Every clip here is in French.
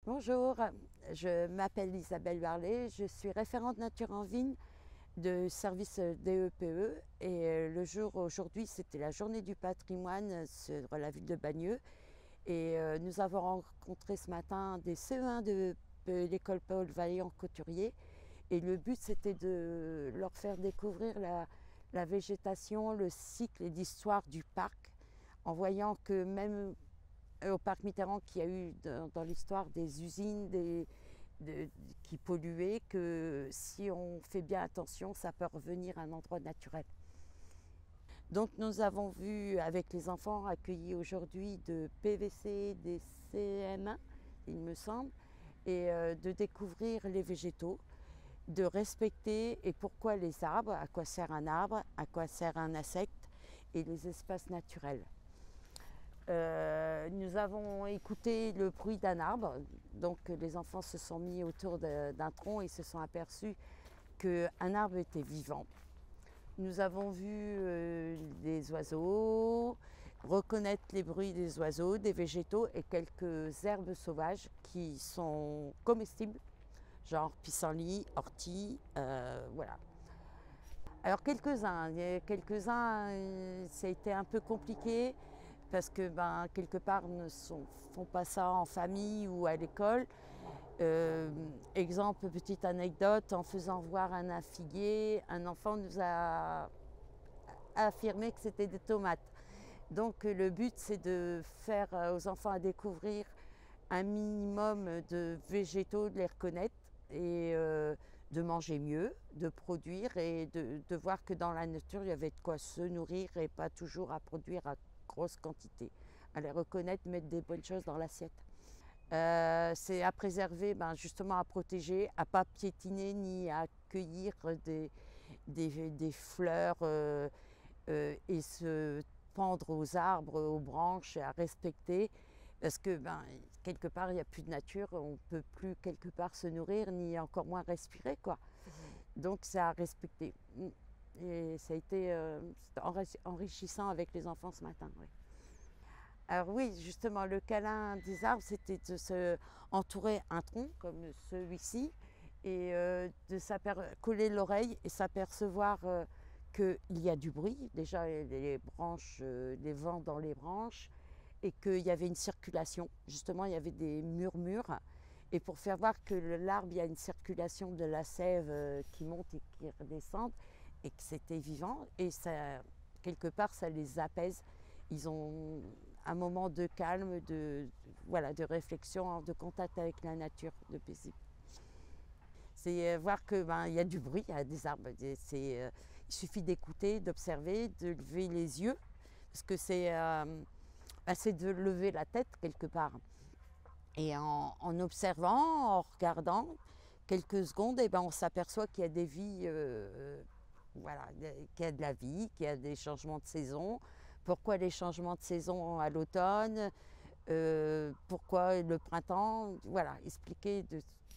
Bonjour, je m'appelle Isabelle Varlet, je suis référente nature en vigne de service DEPE et le jour aujourd'hui c'était la journée du patrimoine sur la ville de Bagneux et nous avons rencontré ce matin des CE1 de l'école Paul Vaillant-Couturier et le but c'était de leur faire découvrir la végétation, le cycle et l'histoire du parc en voyant que même au parc Mitterrand qu'il y a eu dans l'histoire des usines qui polluaient, que si on fait bien attention, ça peut revenir à un endroit naturel. Donc nous avons vu avec les enfants accueillis aujourd'hui de PVC, des CM1, il me semble, et de découvrir les végétaux, de respecter et pourquoi les arbres, à quoi sert un arbre, à quoi sert un insecte et les espaces naturels. Nous avons écouté le bruit d'un arbre, donc les enfants se sont mis autour d'un tronc et se sont aperçus qu'un arbre était vivant. Nous avons vu des oiseaux, reconnaître les bruits des oiseaux, des végétaux et quelques herbes sauvages qui sont comestibles, genre pissenlit, ortie, voilà. Alors quelques-uns, ça a été un peu compliqué parce que quelque part ne font pas ça en famille ou à l'école. Exemple, petite anecdote, en faisant voir un figuier, un enfant nous a affirmé que c'était des tomates. Donc le but c'est de faire aux enfants à découvrir un minimum de végétaux, de les reconnaître et de manger mieux, de produire et de voir que dans la nature il y avait de quoi se nourrir et pas toujours à produire à grosse quantité. À les reconnaître, mettre des bonnes choses dans l'assiette. C'est à préserver, justement à protéger, à ne pas piétiner ni à cueillir des fleurs et se pendre aux arbres, aux branches, et à respecter. Parce que quelque part, il n'y a plus de nature, on ne peut plus quelque part se nourrir, ni encore moins respirer, quoi. Donc c'est à respecter. Et ça a été enrichissant avec les enfants ce matin. Oui. Alors oui, justement, le câlin des arbres, c'était de se entourer un tronc comme celui-ci et de coller l'oreille et s'apercevoir qu'il y a du bruit, déjà les branches, les vents dans les branches, et qu'il y avait une circulation. Justement, il y avait des murmures. Et pour faire voir que l'arbre, il y a une circulation de la sève qui monte et qui redescend, et que c'était vivant, et ça, quelque part, ça les apaise. Ils ont un moment de calme, voilà, de réflexion, de contact avec la nature, de paisible. C'est voir qu'il y a du bruit, il y a des arbres. Il suffit d'écouter, d'observer, de lever les yeux, parce que c'est de lever la tête quelque part. Et en observant, en regardant quelques secondes, on s'aperçoit qu'il y a des vies, voilà, qu'il y a de la vie, qu'il y a des changements de saison. Pourquoi les changements de saison à l'automne, pourquoi le printemps, voilà, expliquer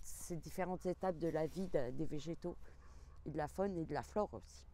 ces différentes étapes de la vie des végétaux et de la faune et de la flore aussi.